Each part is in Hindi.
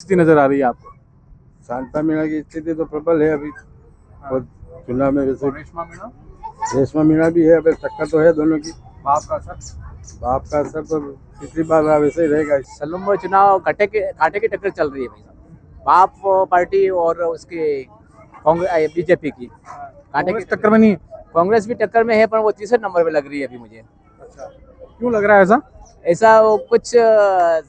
स्थिति नजर आ रही है आपको? शांता मीणा की स्थिति तो प्रबल है अभी। और चुनाव में वैसे रेशमा मीणा, रेशमा मीणा भी है, अब टक्कर तो है दोनों की। बाप का असर। बाप का असर तो पिछली बार वैसे ही रहेगा। सलूम्बर चुनाव कांटे की टक्कर चल रही है भाई साहब। बाप पार्टी और उसके कांग्रेस बीजेपी की कांटे की कांग्रेस टक्कर में नहीं है? कांग्रेस भी टक्कर में है, पर वो तीसरे नंबर पे लग रही है अभी मुझे। अच्छा, क्यों लग रहा है ऐसा? ऐसा वो कुछ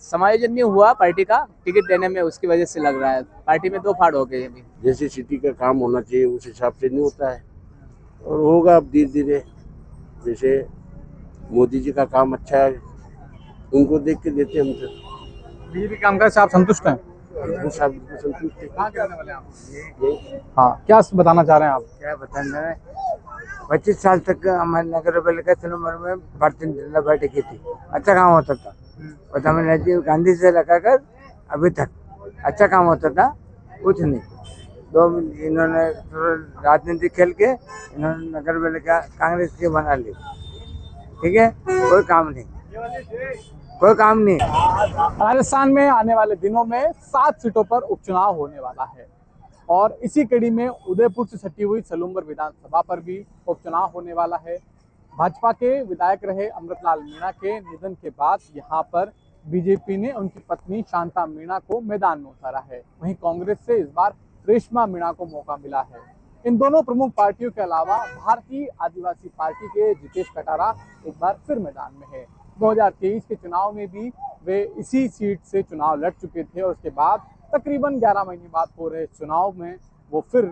समायोजन नहीं हुआ पार्टी का टिकट देने में, उसकी वजह से लग रहा है। पार्टी में दो फाड़ हो गए अभी। जैसे सिटी का काम होना चाहिए उस हिसाब से नहीं होता है, और होगा अब धीरे धीरे। जैसे मोदी जी का काम अच्छा है, उनको देख के देते हम तो। बीजेपी के कामकाज से आप संतुष्ट हैं? उस हिसाब से संतुष्ट है। कहाँ के रहने वाले हैं आप? ये हाँ, क्या बताना चाह रहे हैं आप? क्या बताना है। 25 साल तक हमारे नगर पालिका सलूम्बर में भारतीय जनता पार्टी की थी, अच्छा काम होता था। और हमें राजीव गांधी से लगाकर अभी तक अच्छा काम होता था, कुछ नहीं। इन्होंने राजनीति खेल के इन्होंने नगर पालिका कांग्रेस की बना ली। ठीक है, कोई काम नहीं, कोई काम नहीं। राजस्थान में आने वाले दिनों में 7 सीटों पर उपचुनाव होने वाला है और इसी कड़ी में उदयपुर से सटी हुई सलूम्बर विधानसभा पर भी उपचुनाव होने वाला है। भाजपा के विधायक रहे अमृतलाल मीणा के निधन के बाद यहाँ पर बीजेपी ने उनकी पत्नी शांता मीणा को मैदान में उतारा है। वहीं कांग्रेस से इस बार रेशमा मीणा को मौका मिला है। इन दोनों प्रमुख पार्टियों के अलावा भारतीय आदिवासी पार्टी के जितेश कटारा एक बार फिर मैदान में है। 2023 के चुनाव में भी वे इसी सीट से चुनाव लड़ चुके थे और उसके बाद तकरीबन 11 महीने बाद हो रहे चुनाव में वो फिर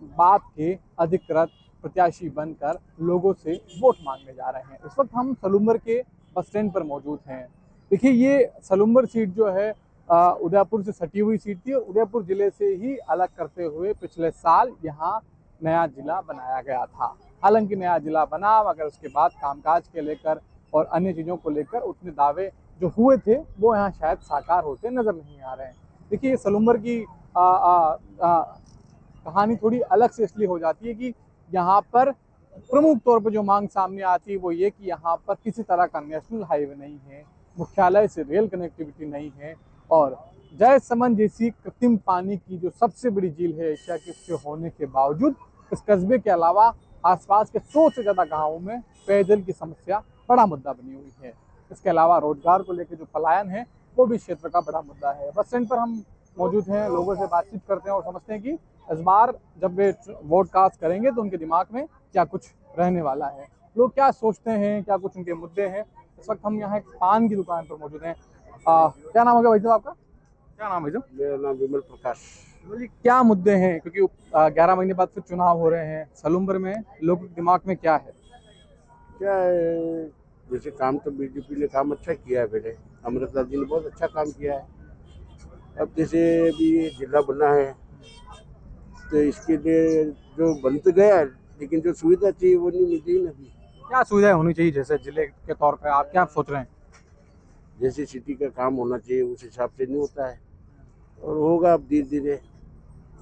बाप के अधिकृत प्रत्याशी बनकर लोगों से वोट मांगने जा रहे हैं। इस वक्त हम सलूम्बर के बस स्टैंड पर मौजूद हैं। देखिए, ये सलूम्बर सीट जो है उदयपुर से सटी हुई सीट थी और उदयपुर जिले से ही अलग करते हुए पिछले साल यहाँ नया जिला बनाया गया था। हालांकि नया जिला बना, मगर उसके बाद कामकाज के लेकर और अन्य चीज़ों को लेकर उतने दावे जो हुए थे वो यहाँ शायद साकार होते नजर नहीं आ रहे हैं। देखिए, सलूम्बर की कहानी थोड़ी अलग से इसलिए हो जाती है कि यहाँ पर प्रमुख तौर पर जो मांग सामने आती है वो ये कि यहाँ पर किसी तरह का नेशनल हाईवे नहीं है, मुख्यालय से रेल कनेक्टिविटी नहीं है और जयसमंद जैसी कृत्रिम पानी की जो सबसे बड़ी झील है एशिया की, उसके होने के बावजूद इस कस्बे के अलावा आसपास के 100 से ज़्यादा गाँवों में पेयजल की समस्या बड़ा मुद्दा बनी हुई है। इसके अलावा रोजगार को लेकर जो पलायन है वो भी क्षेत्र का बड़ा मुद्दा है। बस स्टैंड पर हम मौजूद हैं, लोगों से बातचीत करते हैं और समझते हैं कि इस बार जब वे वोट कास्ट करेंगे तो उनके दिमाग में क्या कुछ रहने वाला है, लोग क्या सोचते हैं, क्या कुछ उनके मुद्दे हैं। इस वक्त हम यहाँ एक पान की दुकान पर मौजूद हैं। क्या नाम होगा भाई साहब आपका? क्या नाम है भाई? मेरा नाम विमल प्रकाश। बोलिए, क्या मुद्दे हैं, क्योंकि 11 महीने बाद फिर चुनाव हो रहे हैं सलूम्बर में, लोगों के दिमाग में क्या है? क्या है, जैसे काम तो बीजेपी ने काम अच्छा किया है, पहले अमृतलाल जी ने बहुत अच्छा काम किया है। अब जैसे अभी ये जिला बना है तो इसके लिए जो बन तो गया, लेकिन जो सुविधा चाहिए वो नहीं मिल रही ना अभी। क्या सुविधाएं होनी चाहिए, जैसे जिले के तौर पे आप क्या सोच रहे हैं? जैसे सिटी का काम होना चाहिए उस हिसाब से नहीं होता है, और होगा अब धीरे धीरे।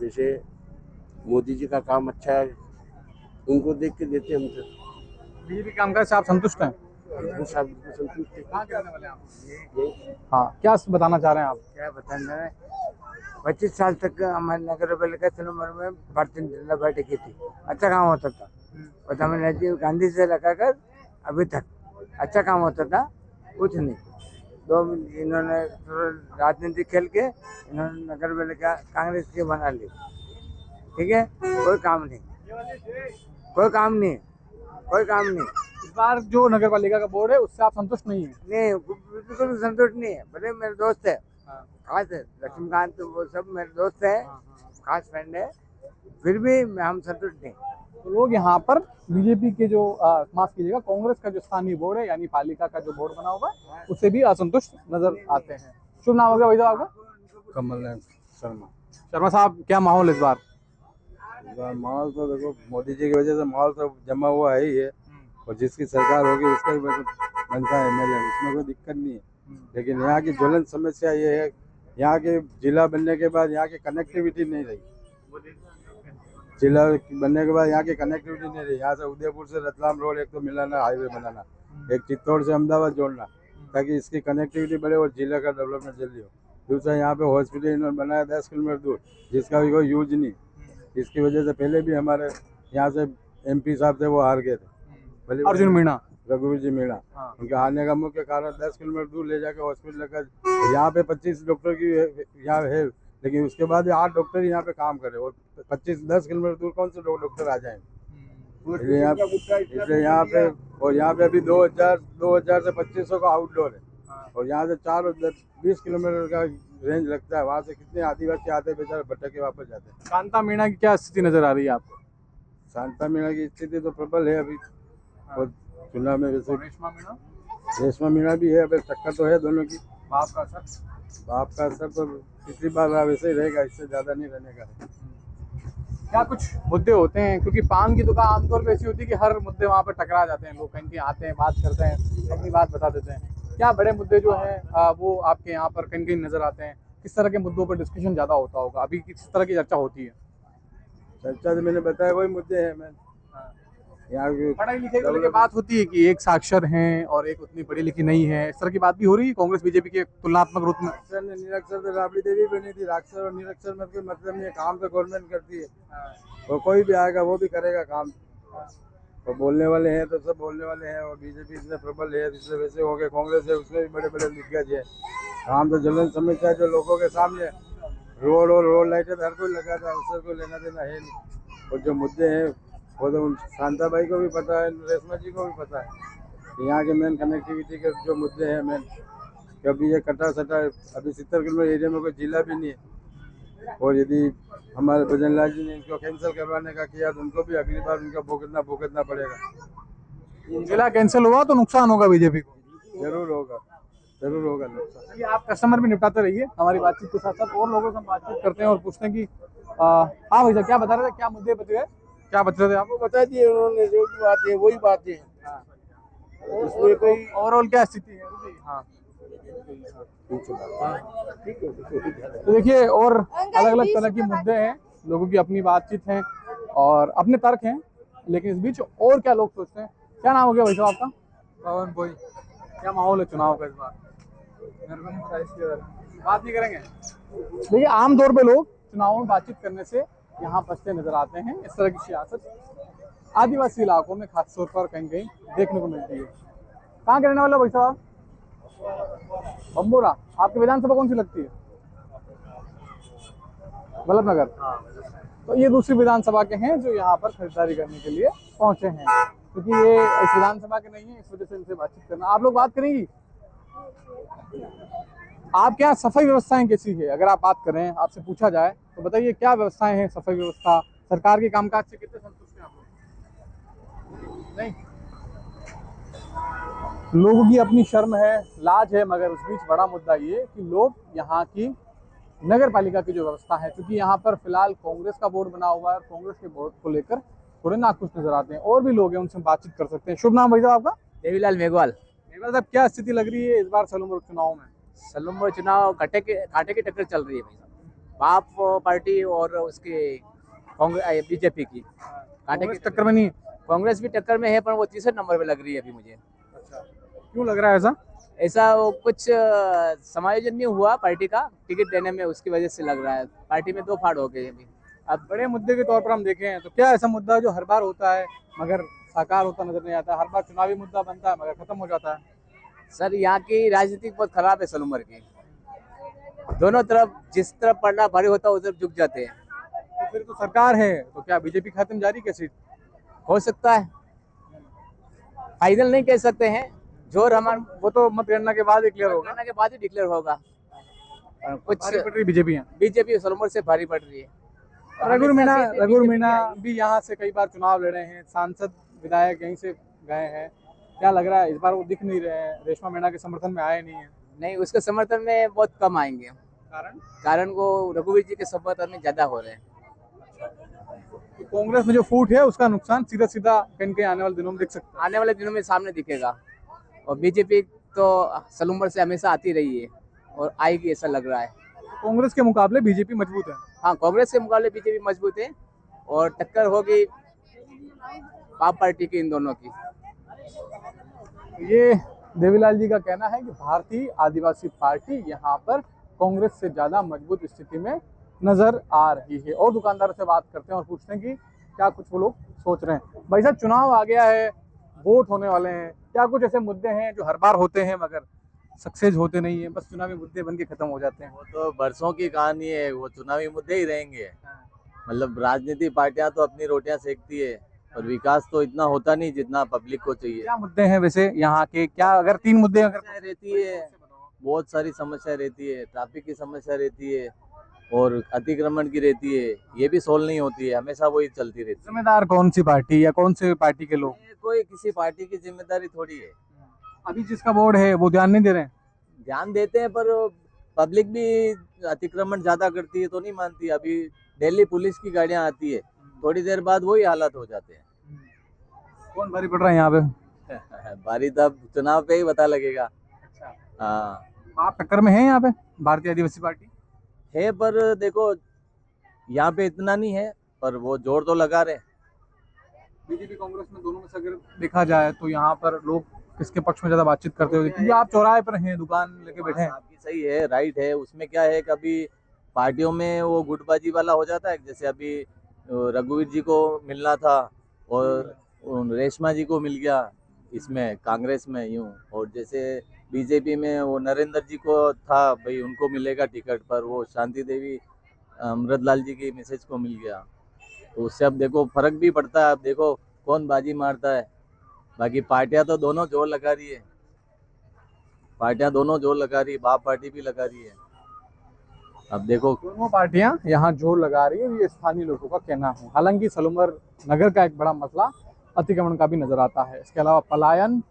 जैसे मोदी जी का काम अच्छा है, उनको देख के देते हम तो। बीजेपी के कामकाज से आप संतुष्ट हैं? उस हिसाब से संतुष्ट है। कहाँ के रहने वाले हैं आप? ये हाँ, क्या बताना चाह रहे हैं आप? क्या बताना है। 25 साल तक हमारे नगर पालिका सलूम्बर में भारतीय जनता पार्टी की थी, अच्छा काम होता था। और हमें राजीव गांधी से लगाकर अभी तक अच्छा काम होता था, कुछ नहीं। इन्होंने राजनीति खेल के इन्होंने नगर पालिका कांग्रेस की बना ली। ठीक है, कोई काम नहीं, कोई काम नहीं, कोई काम नहीं। इस बार जो नगर पालिका का बोर्ड है उससे आप संतुष्ट नहीं है? नहीं, बिल्कुल भी संतुष्ट नहीं है। भले मेरे दोस्त है, हाँ। खास है लक्ष्मीकांत, तो वो सब मेरे दोस्त है, खास फ्रेंड है, फिर भी हम संतुष्ट नहीं। तो लोग यहाँ पर बीजेपी के जो माफ कीजिएगा कांग्रेस का जो स्थानीय बोर्ड है यानी पालिका का जो बोर्ड बना हुआ है उससे भी असंतुष्ट नजर आते हैं। शुभ नाम होगा भाई साहब आपका? कमल शर्मा। शर्मा साहब, क्या माहौल इस बार? माहौल तो देखो, मोदी जी की वजह से माहौल तो जमा हुआ है ही है, और जिसकी सरकार होगी उसका ही बनता है एमएलए, उसमें कोई दिक्कत नहीं है। लेकिन यहाँ की ज्वलंत समस्या ये है, यहाँ के जिला बनने के बाद यहाँ की कनेक्टिविटी नहीं रही। जिला बनने के बाद यहाँ की कनेक्टिविटी नहीं रही। यहाँ से उदयपुर से रतलाम रोड एक तो मिलाना, हाईवे बनाना, एक चित्तौड़ से अहमदाबाद जोड़ना, ताकि इसकी कनेक्टिविटी बढ़े और जिला का डेवलपमेंट जल्दी हो। दूसरा यहाँ पे हॉस्पिटल इन्होंने बनाया 10 किलोमीटर दूर, जिसका भी कोई यूज नहीं। इसकी वजह से पहले भी हमारे यहाँ से MP साहब थे, वो हार गए थे, भले अर्जुन मीणा। रघुवीर जी मीणा। हाँ। उनके हारने का मुख्य कारण 10 किलोमीटर दूर ले जाकर हॉस्पिटल लगा। यहाँ पे 25 डॉक्टर की यहाँ है, लेकिन उसके बाद 8 डॉक्टर यहाँ पे काम करे, और 10 किलोमीटर दूर कौन से डॉक्टर आ जाएंगे। इसलिए यहाँ पे, और यहाँ पे अभी 2000 से 2500 का आउटडोर है, और यहाँ से 4 और 20 किलोमीटर का रेंज लगता है। वहाँ से कितने आदिवासी आते हैं बेचारे, भटक के वापस जाते हैं। शांता मीणा की क्या स्थिति नजर आ रही है आपको? शांता मीणा की स्थिति तो प्रबल है अभी, और चुनाव में वैसे रेशमा मीणा, रेशमा मीणा भी है। अभी टक्कर तो है दोनों की। बाप का असर। बाप का असर तो पिछली बार रहा वैसे ही रहेगा, इससे ज़्यादा नहीं रहने का। क्या कुछ मुद्दे होते हैं, क्योंकि पान की दुकान आमतौर पे ऐसी होती है कि हर मुद्दे वहाँ पे टकरा जाते हैं, लोग कहीं कहीं आते हैं, बात करते हैं, अपनी बात बता देते हैं। क्या बड़े मुद्दे जो हैं वो आपके यहाँ पर कहीं कहीं नजर आते हैं? किस तरह के मुद्दों पर डिस्कशन ज़्यादा होता होगा? अभी किस तरह की चर्चा होती है? चर्चा तो मैंने बताया वही मुद्दे हैं। मैं यहाँ की पढ़ाई लिखाई को लेकर बात होती है कि एक साक्षर हैं और एक उतनी पढ़ी लिखी नहीं है, इस तरह की बात भी हो रही है कांग्रेस बीजेपी के तुलनात्मक रूप में। अक्षर ने निरक्षर तो राबड़ी देवी बनी थी। अक्षर और निरक्षर में कोई मतलब नहीं है, काम तो गवर्नमेंट करती है, और कोई भी आएगा वो भी करेगा काम। और बोलने वाले हैं तो सब बोलने वाले हैं, और बीजेपी इसमें प्रबल है, इसलिए वैसे हो गए। कांग्रेस है, उसमें भी बड़े बड़े दिग्गज है। काम तो ज्वलन समस्या है जो लोगों के सामने, रोड और रोड लाइटें हर कोई लगाता है, उससे कोई लेना देना है नहीं। और जो मुद्दे हैं वो तो शांता भाई को भी पता है, रेशमा जी को भी पता है कि यहाँ के मेन कनेक्टिविटी के जो मुद्दे हैं मेन, कभी ये कटा सटा। अभी 70 किलोमीटर एरिया में कोई जिला भी नहीं है, और यदि हमारे भजन लाल जी ने इनको कैंसिल करवाने का किया तो उनको भी अगली बार उनका भुगतना पड़ेगा। जिला कैंसिल हुआ तो नुकसान होगा बीजेपी को? जरूर होगा, जरूर होगा नुकसान। चलिए, आप कस्टमर भी निपटाते रहिए, हमारी बातचीत के साथ साथ और लोगों से हम बातचीत करते हैं और पूछते हैं कि हाँ भाई साहब, क्या बता रहे थे, क्या मुद्दे बच गए, क्या बच रहे थे आपको? बता दिए उन्होंने, जो भी बात है वही बात है। उसमें कोई ओवरऑल क्या स्थिति है? हाँ, तो देखिए, और अलग अलग तरह के मुद्दे हैं, लोगों की अपनी बातचीत है और अपने तर्क हैं, लेकिन इस बीच और क्या लोग सोचते हैं। क्या नाम हो गया भाई साहब आपका? पवन बोई। क्या माहौल है चुनाव का इस बार? मेरे को नहीं पता इसके बारे में। बात नहीं करेंगे। देखिए, आमतौर पे लोग चुनाव में बातचीत करने से यहाँ बचते नजर आते हैं। इस तरह की सियासत आदिवासी इलाकों में खासतौर पर कहीं कहीं देखने को मिलती है। कहाँ के रहने वाले हो भाई साहब? बम्बोरा। आपकी विधानसभा कौन सी लगती है? वल्लभ नगर। तो ये दूसरी विधानसभा के हैं जो यहाँ पर खरीदारी करने के लिए पहुंचे हैं, क्योंकि ये इस विधानसभा के नहीं है, इस वजह से इनसे बातचीत करना। आप लोग बात करेंगी? आपके यहाँ सफाई व्यवस्थाएं कैसी है? अगर आप बात करें, आपसे पूछा जाए तो बताइए क्या व्यवस्थाएं हैं? सफाई व्यवस्था, सरकार के कामकाज से कितने संतुष्ट हैं आप लोग? नहीं, लोगों की अपनी शर्म है, लाज है, मगर उस बीच बड़ा मुद्दा ये कि लोग यहाँ की नगर पालिका की जो व्यवस्था है, क्योंकि यहाँ पर फिलहाल कांग्रेस का बोर्ड बना हुआ है, कांग्रेस के बोर्ड को लेकर थोड़े नाखुश नजर आते हैं। और भी लोग हैं, उनसे बातचीत कर सकते हैं। शुभ नाम भाई साहब आपका? देवीलाल मेघवाल। मेघवाल साहब, क्या स्थिति लग रही है इस बार सलूमपुर चुनाव में? सलूमपुर चुनाव कांटे की टक्कर चल रही है भाई साहब। बाप पार्टी और उसके कांग्रेस बीजेपी की कांटे की टक्कर में नहीं? कांग्रेस भी टक्कर में है, पर वो तीसरे नंबर पे लग रही है अभी मुझे। क्यों लग रहा है ऐसा? ऐसा वो कुछ समायोजन नहीं हुआ पार्टी का टिकट देने में, उसकी वजह से लग रहा है। पार्टी में दो फाड़ हो गई अभी। अब बड़े मुद्दे के तौर पर हम देखें तो क्या ऐसा मुद्दा जो हर बार होता है मगर साकार होता नजर नहीं आता? हर बार चुनावी मुद्दा बनता है मगर खत्म हो जाता है। सर, यहाँ की राजनीति बहुत खराब है सलूमपुर की। दोनों तरफ जिस तरफ पड़ना भारी होता है उस तरफ झुक जाते हैं। तो फिर तो सरकार है, तो क्या बीजेपी खाते जारी क्या सीट? हो सकता है, फाइनल नहीं कह सकते हैं। जोर हमारा वो तो मतगणना के बाद ही क्लियर होगा। मतगणना के बाद ही डिक्लेयर होगा। कुछ भारी पड़ रही बीजेपी है। बीजेपी सलूमपुर से भारी पड़ रही है। रघुवीर मीणा भी यहाँ से कई बार चुनाव लड़े हैं, सांसद विधायक यहीं से गए हैं। क्या लग रहा है इस बार वो दिख नहीं रहे हैं, रेशमा मीणा के समर्थन में आए नहीं है? नहीं, उसके समर्थन में बहुत कम आएंगे। कारण वो रघुवीर जी के समर्थन में ज्यादा हो रहे हैं। तो कांग्रेस में जो फूट है उसका नुकसान सीधा सीधा कहीं कहीं आने वाले दिनों में दिख सकता है। आने वाले दिनों में सामने दिखेगा। और बीजेपी तो सलूमपुर से हमेशा आती रही है और आएगी, ऐसा लग रहा है। कांग्रेस के मुकाबले बीजेपी मजबूत है। हाँ, कांग्रेस के मुकाबले बीजेपी मजबूत है और टक्कर होगी आप पार्टी की, इन दोनों की। ये देवीलाल जी का कहना है कि भारतीय आदिवासी पार्टी यहाँ पर कांग्रेस से ज्यादा मजबूत स्थिति में नजर आ रही है। और दुकानदारों से बात करते हैं और पूछते हैं कि क्या कुछ वो लोग सोच रहे हैं। भाई साहब, चुनाव आ गया है, वोट होने वाले हैं, क्या कुछ ऐसे मुद्दे हैं जो हर बार होते हैं मगर सक्सेस होते नहीं है, बस चुनावी मुद्दे बन के खत्म हो जाते हैं? वो तो बरसों की कहानी है, वो चुनावी मुद्दे ही रहेंगे। मतलब राजनीतिक पार्टियां तो अपनी रोटियां सेकती है और विकास तो इतना होता नहीं जितना पब्लिक को चाहिए। क्या मुद्दे हैं वैसे यहाँ के? क्या अगर 3 मुद्दे अगर समस्या रहती है, बहुत सारी समस्या रहती है, ट्रैफिक की समस्या रहती है और अतिक्रमण की रहती है, ये भी सोल्व नहीं होती है, हमेशा वही चलती रहती है। जिम्मेदार कौन सी पार्टी या कौन से पार्टी के लोग? ये कोई किसी पार्टी की जिम्मेदारी थोड़ी है। अभी जिसका बोर्ड है वो ध्यान नहीं दे रहे हैं। ध्यान देते हैं पर पब्लिक भी अतिक्रमण ज्यादा करती है तो नहीं मानती। अभी दिल्ली पुलिस की गाड़ियां आती है, थोड़ी देर बाद वही हालात हो जाते हैं। कौन भारी पड़ रहा है यहाँ पे? बारी तब चुनाव पे ही पता लगेगा। हाँ आप टक्कर में हैं यहाँ पे भारतीय आदिवासी पार्टी? है, पर देखो यहाँ पे इतना नहीं है, पर वो जोर तो लगा रहे हैं। बीजेपी कांग्रेस में दोनों में से अगर देखा जाए तो यहाँ पर लोग किसके पक्ष में ज्यादा बातचीत करते हुए? क्योंकि आप चौराहे पर हैं, दुकान लेके बैठे हैं। आपकी सही है, राइट है। उसमें क्या है, कभी पार्टियों में वो गुटबाजी वाला हो जाता है। जैसे अभी रघुवीर जी को मिलना था और रेशमा जी को मिल गया इसमें कांग्रेस में यूं, और जैसे बीजेपी में वो नरेंद्र जी को था भाई उनको मिलेगा टिकट, पर वो शांति देवी अमृतलाल जी की मिसेज को मिल गया। तो उससे अब देखो फर्क भी पड़ता है। अब देखो कौन बाजी मारता है। बाकी पार्टियां तो दोनों जोर लगा रही है, पार्टियां दोनों जोर लगा रही है, बाप पार्टी भी लगा रही है। अब देखो दोनों पार्टियां यहाँ जोर लगा रही है, ये स्थानीय लोगों का कहना है। हालांकि सलूमर नगर का एक बड़ा मसला अतिक्रमण का भी नजर आता है। इसके अलावा पलायन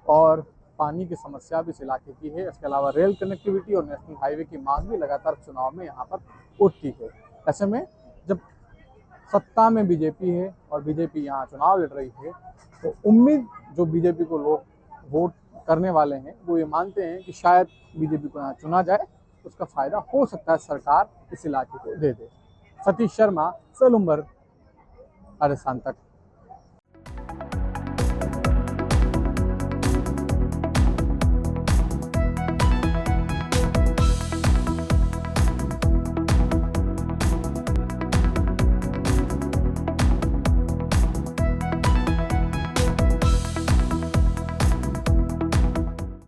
और पानी की समस्या भी इस इलाके की है। इसके अलावा रेल कनेक्टिविटी और नेशनल हाईवे की मांग भी लगातार चुनाव में यहाँ पर उठती है। ऐसे में जब सत्ता में बीजेपी है और बीजेपी यहाँ चुनाव लड़ रही है तो उम्मीद जो बीजेपी को लोग वोट करने वाले हैं वो ये मानते हैं कि शायद बीजेपी को यहाँ चुना जाए, उसका फायदा हो सकता है सरकार इस इलाके को दे दे। सतीश शर्मा, सलूमर, राजस्थान तक।